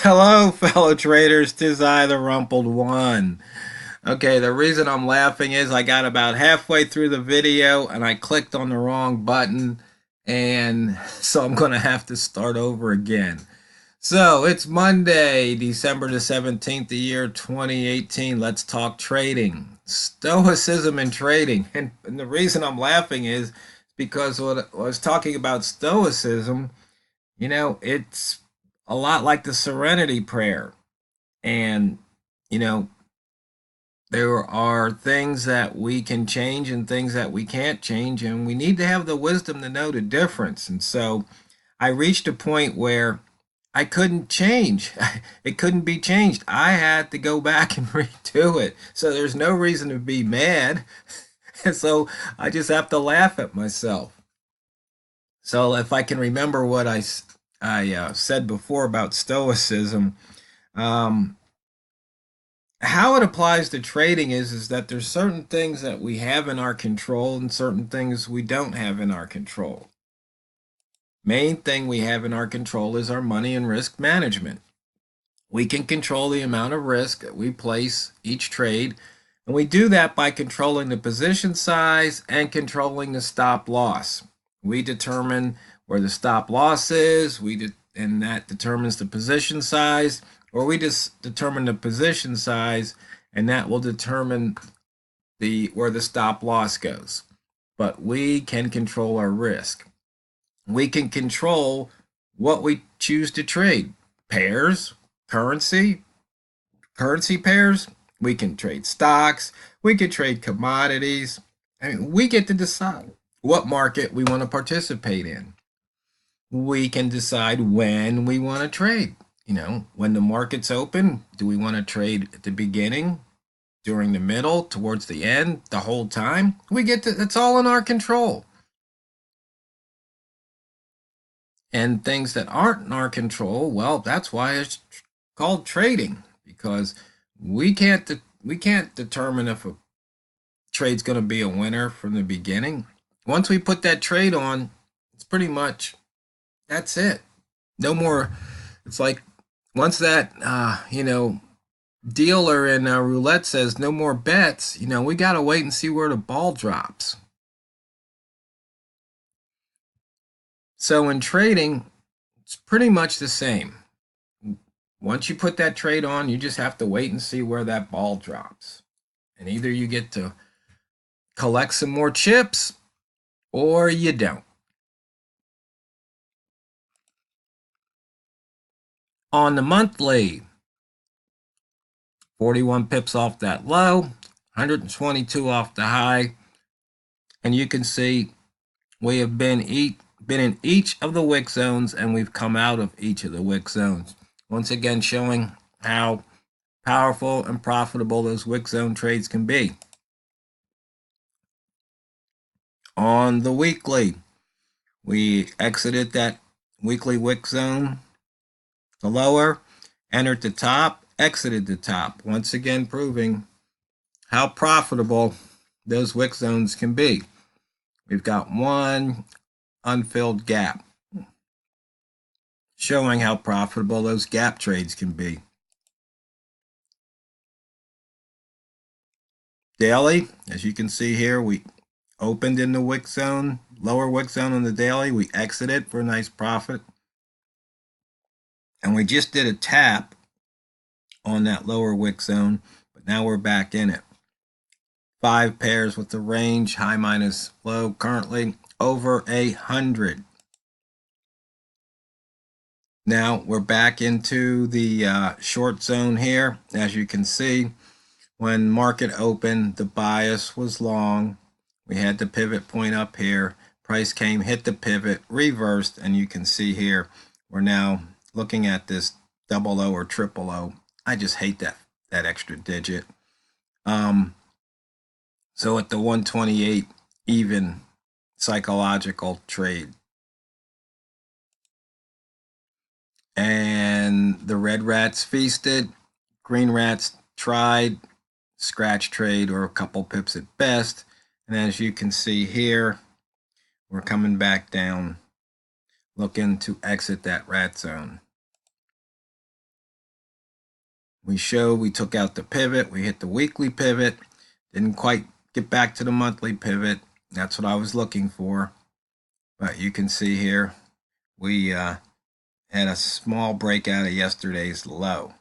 Hello, fellow traders. 'Tis I, the Rumpled One. Okay, the reason I'm laughing is I got about halfway through the video and I clicked on the wrong button, and so I'm going to have to start over again. So it's Monday, December the 17th, the year 2018. Let's talk trading. Stoicism and trading. And the reason I'm laughing is because when I was talking about Stoicism, it's a lot like the Serenity Prayer. And, you know, there are things that we can change and things that we can't change, and we need to have the wisdom to know the difference. And so I reached a point where I couldn't change. It couldn't be changed. I had to go back and redo it. So there's no reason to be mad. And so I just have to laugh at myself. So if I can remember what I said before about Stoicism, um, how it applies to trading is that there's certain things that we have in our control and certain things we don't have in our control. Main thing we have in our control is our money and risk management. We can control the amount of risk that we place each trade, and we do that by controlling the position size and controlling the stop loss. We determine where the stop loss is, and that determines the position size, or we just determine the position size, and that will determine where the stop loss goes. But we can control our risk. We can control what we choose to trade. Pairs, currency, currency pairs. We can trade stocks. We can trade commodities. I mean, we get to decide what market we want to participate in. We can decide when we want to trade. When the market's open, do we want to trade at the beginning, during the middle, towards the end, the whole time? It's all in our control. And things that aren't in our control, well, that's why it's called trading, because we can't determine if a trade's going to be a winner from the beginning. Once we put that trade on, it's pretty much that's it. No more. It's like once that dealer in roulette says no more bets, we got to wait and see where the ball drops. So in trading, it's pretty much the same. Once you put that trade on, you just have to wait and see where that ball drops. And either you get to collect some more chips or you don't. On the monthly, 41 pips off that low, 122 off the high. And you can see we have been in each of the wick zones, and we've come out of each of the wick zones. Once again, showing how powerful and profitable those wick zone trades can be. On the weekly, we exited that weekly wick zone, the lower, entered the top, exited the top. Once again, proving how profitable those wick zones can be. We've got one unfilled gap, showing how profitable those gap trades can be. Daily, as you can see here, we opened in the wick zone, lower wick zone on the daily. We exited for a nice profit. And we just did a tap on that lower wick zone, but now we're back in it. 5 pairs with the range, high minus low, currently over 100. Now we're back into the short zone here. As you can see, when market opened, the bias was long. We had the pivot point up here. Price came, hit the pivot, reversed, and you can see here, we're now looking at this double O or triple O. I just hate that extra digit. So at the 128, even psychological trade. And the red rats feasted, green rats tried, scratch trade or a couple pips at best. And as you can see here, we're coming back down, looking to exit that rat zone. we took out the pivot, we hit the weekly pivot, didn't quite get back to the monthly pivot. That's what I was looking for. But you can see here, we had a small breakout of yesterday's low.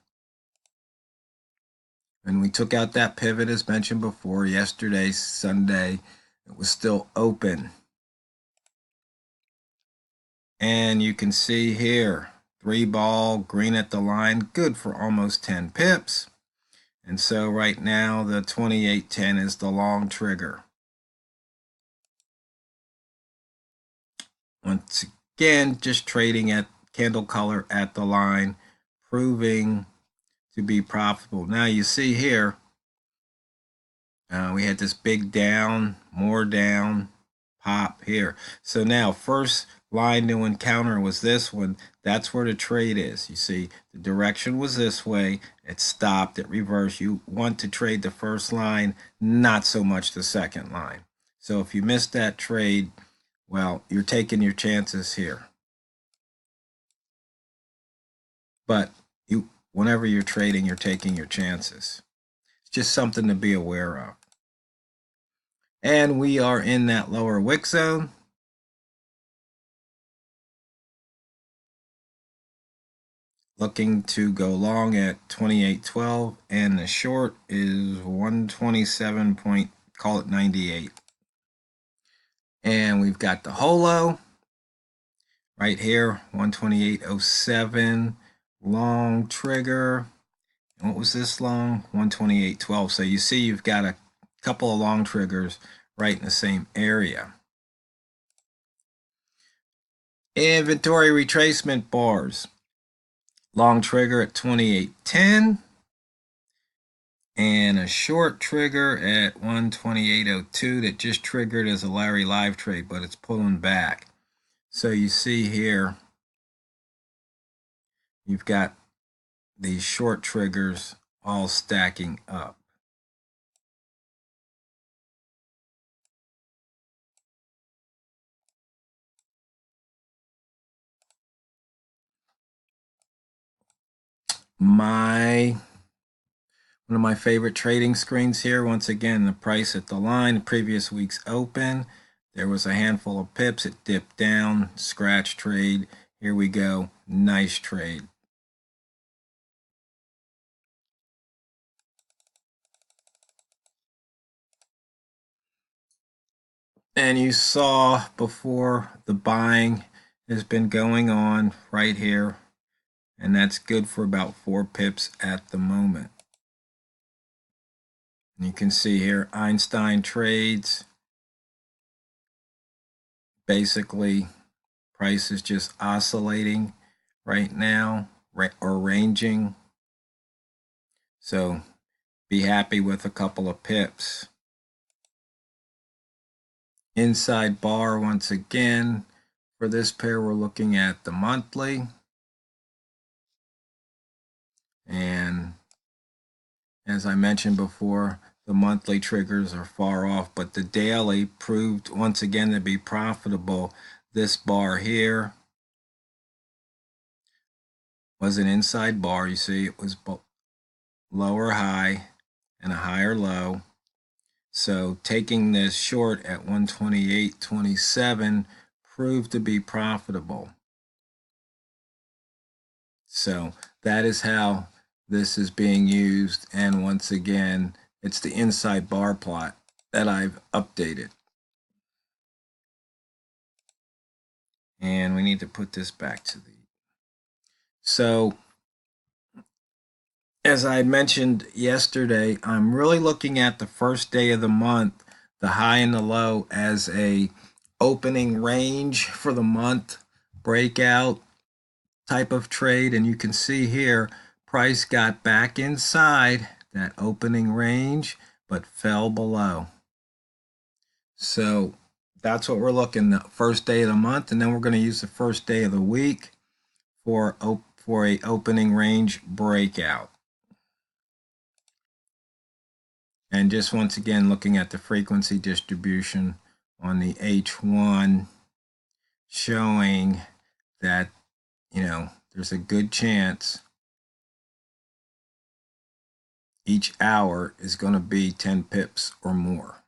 And we took out that pivot as mentioned before. Yesterday, Sunday, it was still open. And you can see here, 3-ball, green at the line, good for almost 10 pips. And so right now, the 2810 is the long trigger. Once again, just trading at candle color at the line, proving to be profitable. Now you see here, we had this big down, more down, pop here. So now first line to encounter was this one. That's where the trade is. You see the direction was this way. It stopped, it reversed. You want to trade the first line, not so much the second line. So if you missed that trade, well, you're taking your chances here. But whenever you're trading, you're taking your chances. It's just something to be aware of. And we are in that lower wick zone. Looking to go long at 28.12, and the short is 127 point, call it 98. And we've got the holo right here, 128.07, long trigger. And what was this long? 128.12. So you see you've got a couple of long triggers right in the same area. Inventory retracement bars. Long trigger at 28.10 and a short trigger at 128.02 that just triggered as a Larry live trade, but it's pulling back. So you see here, you've got these short triggers all stacking up. One of my favorite trading screens here, once again, the price at the line, the previous week's open. There was a handful of pips, it dipped down, scratch trade. Here we go, nice trade. And you saw before the buying has been going on right here, and that's good for about 4 pips at the moment. And you can see here Einstein trades. Basically, price is just oscillating right now or ranging. So be happy with a couple of pips. Inside bar once again. For this pair, we're looking at the monthly. And as I mentioned before, the monthly triggers are far off, but the daily proved once again to be profitable. This bar here was an inside bar. You see it was lower high and a higher low. So taking this short at 128.27 proved to be profitable. So that is how this is being used. And once again, it's the inside bar plot that I've updated. And we need to put this back to the... So as I mentioned yesterday, I'm really looking at the first day of the month, the high and the low, as a opening range for the month, breakout type of trade. And you can see here, price got back inside that opening range, but fell below. So that's what we're looking at, the first day of the month, and then we're going to use the first day of the week for a opening range breakout. And just once again, looking at the frequency distribution on the H1, showing that, there's a good chance each hour is going to be 10 pips or more.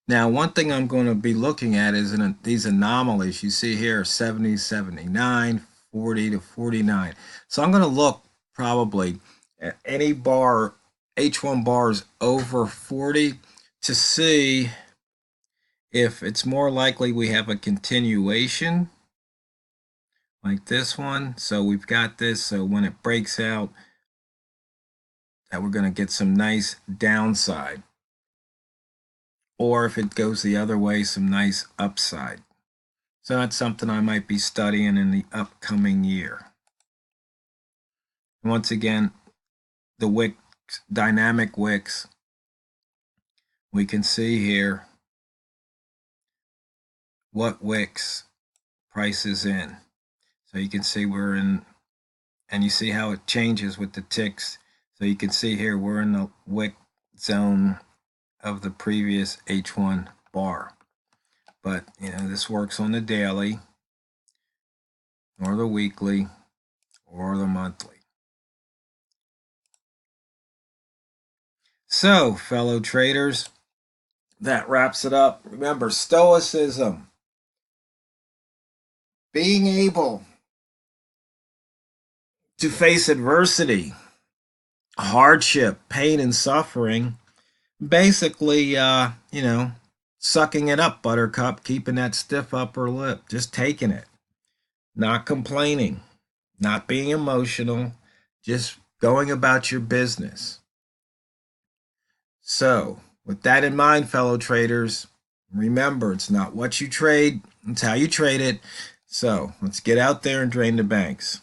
Now, one thing I'm going to be looking at is these anomalies. You see here 70, 79, 40 to 49. So I'm going to look probably at any bar, H1 bars over 40 to see if it's more likely we have a continuation like this one. So we've got this. So when it breaks out, that we're going to get some nice downside. Or if it goes the other way, some nice upside. So that's something I might be studying in the upcoming year. Once again, the wicks, dynamic wicks, we can see here what wicks price is in. So you can see we're in, and you see how it changes with the ticks. So you can see here we're in the wick zone of the previous H1 bar. But, you know, this works on the daily or the weekly or the monthly. So, fellow traders, that wraps it up. Remember, Stoicism, being able to face adversity, hardship, pain, and suffering, basically, you know, sucking it up, buttercup, keeping that stiff upper lip, just taking it, not complaining, not being emotional, just going about your business. So, with that in mind, fellow traders, remember, it's not what you trade, it's how you trade it. So, let's get out there and drain the banks.